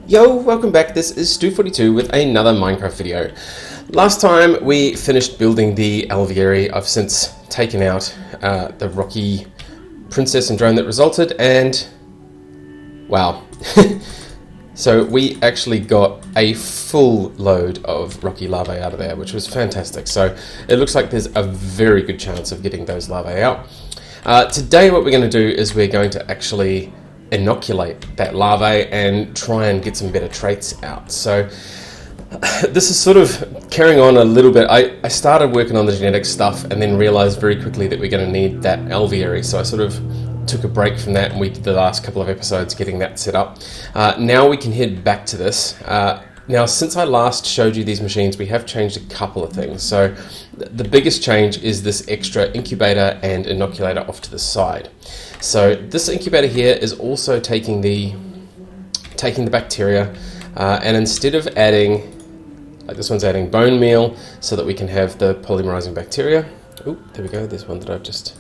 Yo, welcome back. This is Stu42 with another Minecraft video. Last time we finished building the alveary. I've since taken out the rocky princess and drone that resulted, and wow. So we actually got a full load of rocky larvae out of there, which was fantastic. So it looks like there's a very good chance of getting those larvae out. Today what we're going to do is we're going to actually inoculate that larvae and try and get some better traits out. So this is sort of carrying on a little bit. I started working on the genetic stuff and then realized very quickly that we're going to need that alveary. So I sort of took a break from that and we did the last couple of episodes getting that set up. Now we can head back to this. Now, since I last showed you these machines, we have changed a couple of things. So the biggest change is this extra incubator and inoculator off to the side. So this incubator here is also taking the bacteria, and instead of adding, like this one's adding bone meal so that we can have the polymerizing bacteria. Oh, there we go. There's one that I've just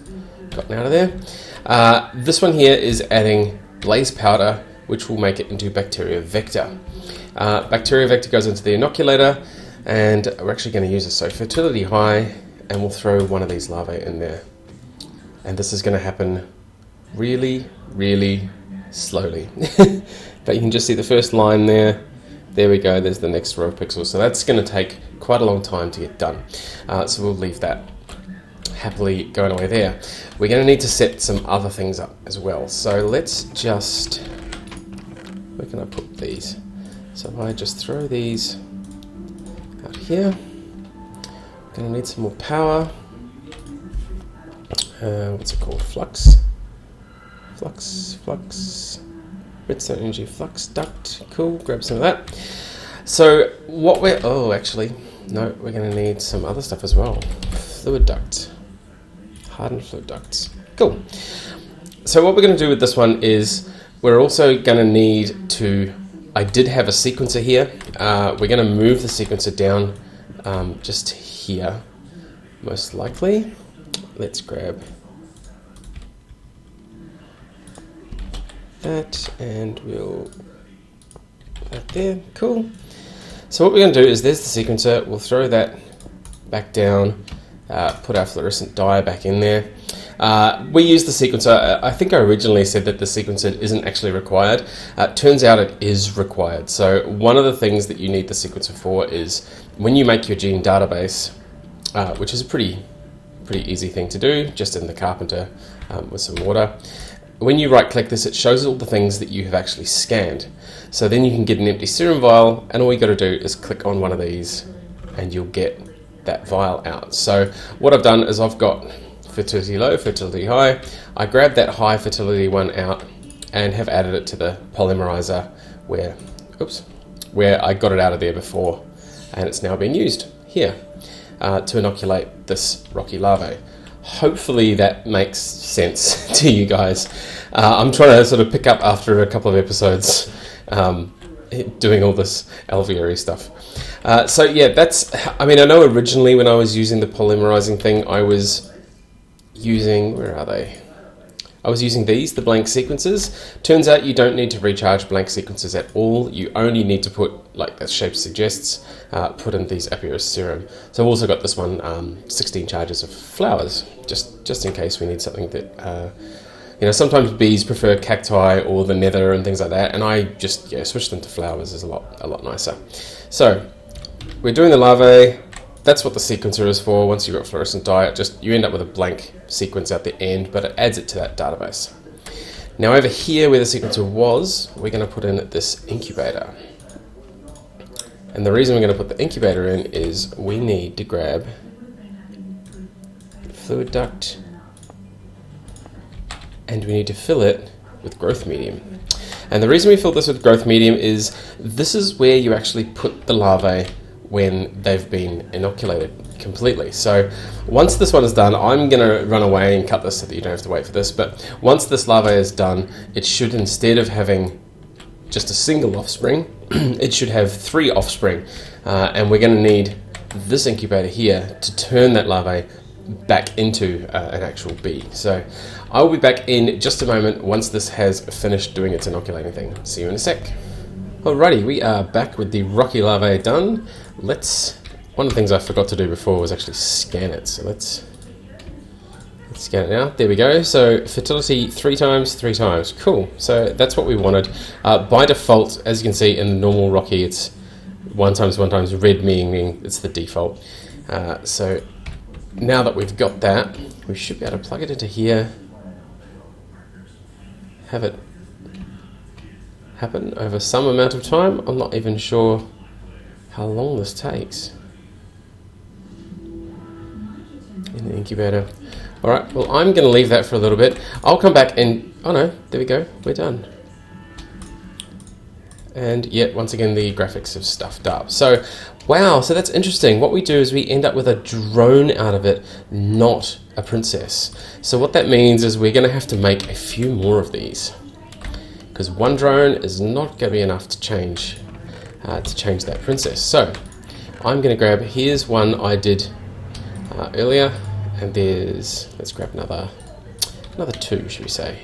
gotten out of there. This one here is adding blaze powder, which will make it into bacteria vector. Bacteria vector goes into the inoculator, and we're actually going to use it. So fertility high, and we'll throw one of these larvae in there. And this is going to happen really, really slowly. But you can just see the first line there. There we go, there's the next row of pixels. So that's going to take quite a long time to get done. So we'll leave that happily going away there. We're going to need to set some other things up as well. So let's just, where can I put these? So if I just throw these out here, I'm going to need some more power. What's it called? Flux, redstone energy flux duct. Cool, grab some of that. So what we're, oh actually, no, we're going to need some other stuff as well. Fluid duct, hardened fluid ducts. Cool. So what we're going to do with this one is we're also going to need to, I did have a sequencer here. We're going to move the sequencer down just here, most likely. Let's grab that and we'll put that there. Cool. So what we're going to do is there's the sequencer. We'll throw that back down, put our fluorescent dye back in there. We use the sequencer. I think I originally said that the sequencer isn't actually required. Turns out it is required. So one of the things that you need the sequencer for is when you make your gene database, which is a pretty easy thing to do, just in the Carpenter with some water. When you right click this, it shows all the things that you have actually scanned. So then you can get an empty serum vial, and all you got to do is click on one of these and you'll get that vial out. So what I've done is I've got fertility low, fertility high. I grabbed that high fertility one out and have added it to the polymerizer where I got it out of there before, and it's now being used here to inoculate this rocky larvae. Hopefully that makes sense to you guys. I'm trying to sort of pick up after a couple of episodes doing all this alveary stuff. So yeah, that's, I mean, I know originally when I was using the polymerizing thing, I was using, where are they? I was using these, the blank sequences. Turns out you don't need to recharge blank sequences at all. You only need to put, like the shape suggests, put in these Apeiros serum. So I've also got this one, 16 charges of flowers, just in case we need something that, you know, sometimes bees prefer cacti or the nether and things like that, and I just, switch them to flowers is a lot nicer. So we're doing the larvae. That's what the sequencer is for. Once you've got fluorescent dye, you end up with a blank sequence at the end, but it adds it to that database. Now over here where the sequencer was, we're going to put in this incubator. And the reason we're going to put the incubator in is we need to grab fluid duct and we need to fill it with growth medium. And the reason we fill this with growth medium is this is where you actually put the larvae when they've been inoculated completely. So once this one is done, I'm going to run away and cut this so that you don't have to wait for this, but once this larvae is done, it should, instead of having just a single offspring, it should have 3 offspring, and we're going to need this incubator here to turn that larvae back into an actual bee. So I will be back in just a moment once this has finished doing its inoculating thing. See you in a sec. Alrighty, we are back with the rocky larvae done. One of the things I forgot to do before was actually scan it. So let's scan it now. There we go. So fertility 3 times, 3 times. Cool. So that's what we wanted. By default, as you can see in the normal rocky, it's 1 times 1 times red, meaning it's the default. So now that we've got that, we should be able to plug it into here, have it happen over some amount of time. I'm not even sure how long this takes in the incubator. Alright, well I'm going to leave that for a little bit. I'll come back and, oh no, there we go, we're done. And yet, once again, the graphics have stuffed up. So, wow, so that's interesting. What we do is we end up with a drone out of it, not a princess. So what that means is we're going to have to make a few more of these, because 1 drone is not going to be enough to change that princess. So I'm going to grab, here's one I did earlier, and let's grab another 2, should we say.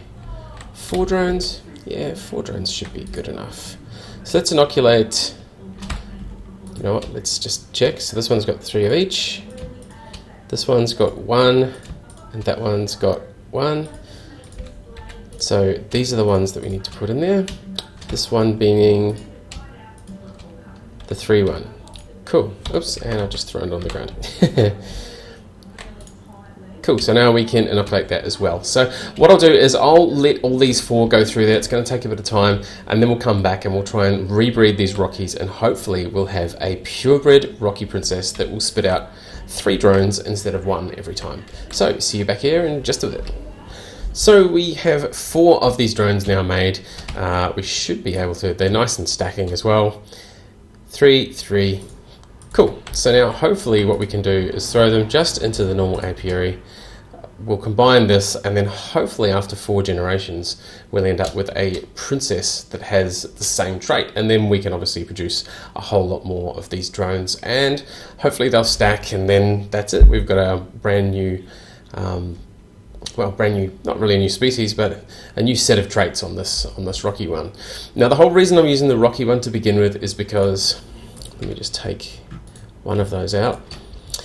4 drones? Yeah, 4 drones should be good enough. So let's inoculate, you know what, let's just check. So this one's got 3 of each, this one's got 1, and that one's got 1. So these are the ones that we need to put in there. This one being the 3 one. Cool. Oops, and I've just thrown it on the ground. Cool, so now we can inoculate that as well. So what I'll do is I'll let all these 4 go through there. It's going to take a bit of time, and then we'll come back and we'll try and rebreed these Rockies, and hopefully we'll have a purebred Rocky Princess that will spit out 3 drones instead of 1 every time. So see you back here in just a bit. So we have 4 of these drones now made. We should be able to, they're nice and stacking as well. 3, 3. Cool. So now hopefully what we can do is throw them just into the normal apiary. We'll combine this, and then hopefully after 4 generations we'll end up with a princess that has the same trait, and then we can obviously produce a whole lot more of these drones, and hopefully they'll stack, and then that's it. We've got a brand new, not really a new species, but a new set of traits on this rocky one. Now the whole reason I'm using the rocky one to begin with is because, let me just take one of those out.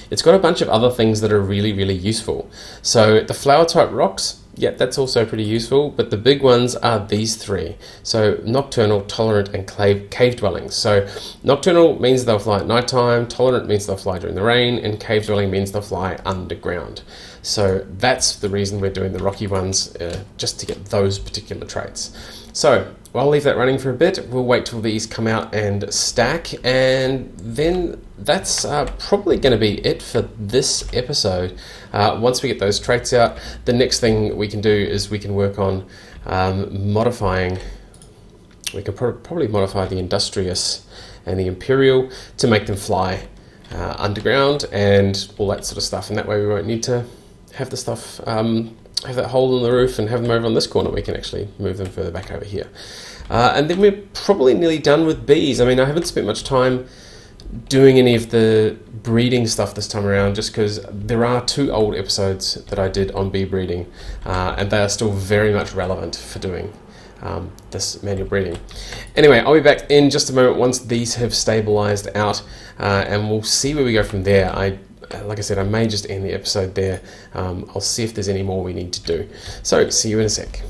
It's got a bunch of other things that are really, really useful. So the flower type rocks, yeah, that's also pretty useful, but the big ones are these 3. So nocturnal, tolerant, and cave dwellings. So nocturnal means they'll fly at nighttime, tolerant means they'll fly during the rain, and cave dwelling means they'll fly underground. So that's the reason we're doing the rocky ones, just to get those particular traits. So I'll leave that running for a bit. We'll wait till these come out and stack, and then that's probably going to be it for this episode. Once we get those traits out, the next thing we can do is we can work on modifying. We can probably modify the Industrious and the Imperial to make them fly underground and all that sort of stuff, and that way we won't need to have the stuff have that hole in the roof and have them over on this corner. We can actually move them further back over here. And then we're probably nearly done with bees. I mean, I haven't spent much time doing any of the breeding stuff this time around, just because there are 2 old episodes that I did on bee breeding, and they are still very much relevant for doing this manual breeding. Anyway, I'll be back in just a moment once these have stabilized out, and we'll see where we go from there. Like I said, I may just end the episode there. I'll see if there's any more we need to do. So, see you in a sec.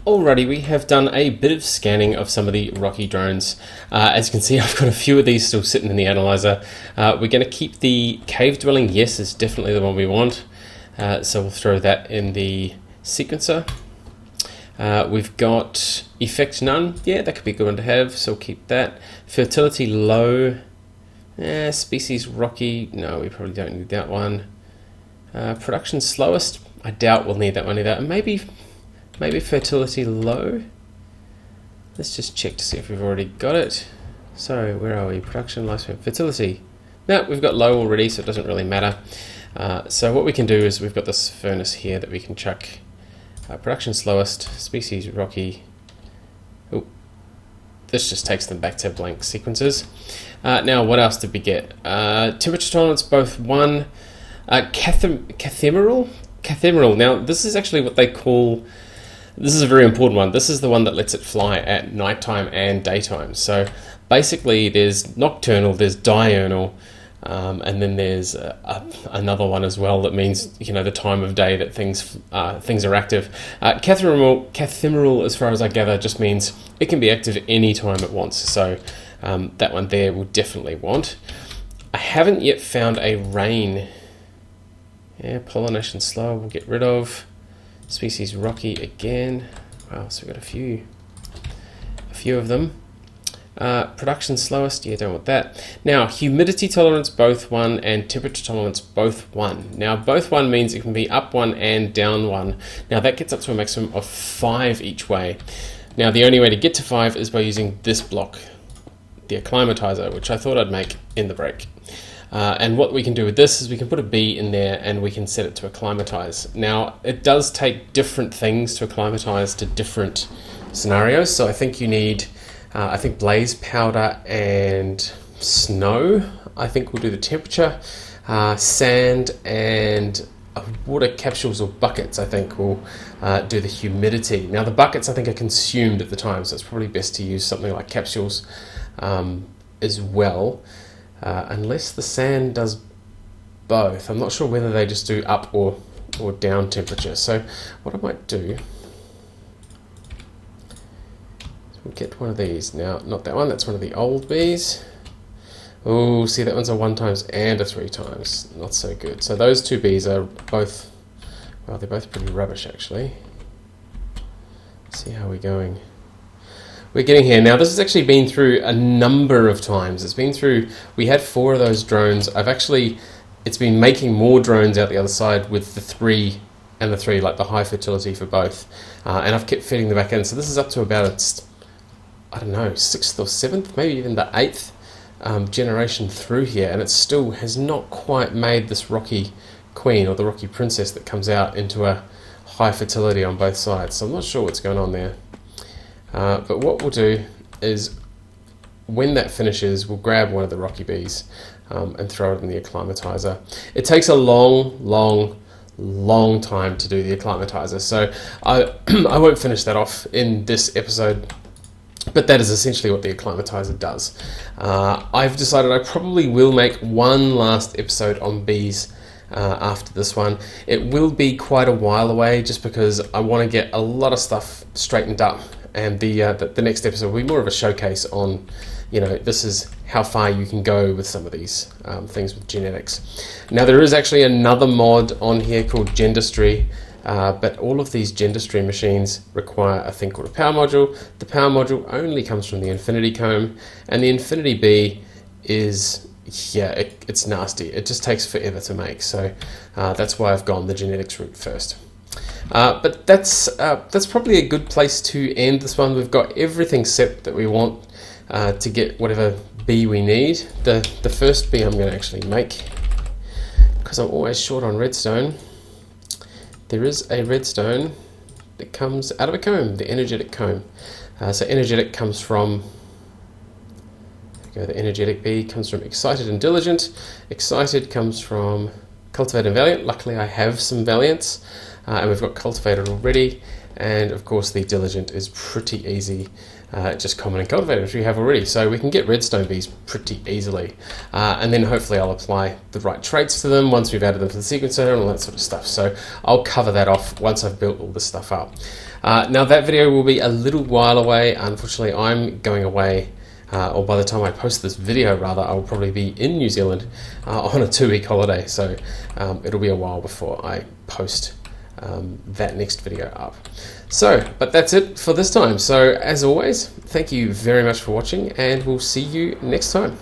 Alrighty, we have done a bit of scanning of some of the rocky drones. As you can see, I've got a few of these still sitting in the analyzer. We're going to keep the cave dwelling. Yes, is definitely the one we want. So we'll throw that in the sequencer. We've got effect none. Yeah, that could be a good one to have, so we'll keep that. Fertility low. Species rocky. No, we probably don't need that one. Production slowest. I doubt we'll need that one either. And maybe fertility low. Let's just check to see if we've already got it. So where are we? Production, lifespan, fertility. No, we've got low already, so it doesn't really matter. So what we can do is we've got this furnace here that we can chuck. Production slowest, species rocky. Oh, this just takes them back to blank sequences. Now, what else did we get? Temperature tolerance, both 1. Cathemeral, Cathemeral. Now, this is actually what they call, this is a very important one. This is the one that lets it fly at nighttime and daytime. So basically there's nocturnal, there's diurnal, and then there's another one as well that means, you know, the time of day that things are active. Cathemeral, as far as I gather, just means it can be active any time it wants. So that one there will definitely want. I haven't yet found a rain. Yeah, pollination slow, we'll get rid of. Species rocky again. Wow, so we've got a few of them. Production slowest, yeah, don't want that. Now, humidity tolerance both 1 and temperature tolerance both 1. Now, both 1 means it can be up 1 and down 1. Now, that gets up to a maximum of 5 each way. Now, the only way to get to 5 is by using this block, the acclimatiser, which I thought I'd make in the break. And what we can do with this is we can put a bee in there and we can set it to acclimatise. Now, it does take different things to acclimatise to different scenarios. So I think you need, I think blaze powder and snow, I think will do the temperature. Sand and water capsules or buckets, I think, will do the humidity. Now, the buckets, I think, are consumed at the time, so it's probably best to use something like capsules as well. Unless the sand does both. I'm not sure whether they just do up or down temperature. So what I might do is we'll get one of these. Now, not that one, that's one of the old bees. Oh, see, that one's a 1 times and a 3 times. Not so good. So those 2 bees are both, well, they're both pretty rubbish, actually. Let's see how we're going. We're getting here. Now, this has actually been through a number of times. It's been through, we had 4 of those drones. It's been making more drones out the other side with the 3 and the 3, like the high fertility for both. And I've kept feeding the back end. So this is up to about its, I don't know, 6th or 7th, maybe even the 8th generation through here. And it still has not quite made this rocky queen or the rocky princess that comes out into a high fertility on both sides. So I'm not sure what's going on there. But what we'll do is, when that finishes, we'll grab one of the rocky bees and throw it in the acclimatiser. It takes a long time to do the acclimatiser, so I won't finish that off in this episode, but that is essentially what the acclimatiser does. I've decided I probably will make one last episode on bees after this one. It will be quite a while away, just because I want to get a lot of stuff straightened up. And the next episode will be more of a showcase on, you know, this is how far you can go with some of these things with genetics. Now, there is actually another mod on here called Gendistry, but all of these Gendistry machines require a thing called a power module. The power module only comes from the Infinity Comb, and the Infinity Bee is, yeah, it's nasty. It just takes forever to make, so that's why I've gone the genetics route first. But that's probably a good place to end this one. We've got everything set that we want to get whatever bee we need. The first bee I'm going to actually make, because I'm always short on redstone, there is a redstone that comes out of a comb, the energetic comb. So energetic comes from, the energetic bee comes from excited and diligent. Excited comes from cultivated and valiant. Luckily I have some valiants. And we've got cultivated already, and of course the diligent is pretty easy, just common and cultivated, which we have already, so we can get redstone bees pretty easily, and then hopefully I'll apply the right traits to them once we've added them to the sequencer and all that sort of stuff. So I'll cover that off once I've built all this stuff up. Now, that video will be a little while away. Unfortunately, I'm going away, or by the time I post this video rather, I will probably be in New Zealand on a 2-week holiday, so it'll be a while before I post that next video up. So, but that's it for this time. So, as always, thank you very much for watching, and we'll see you next time.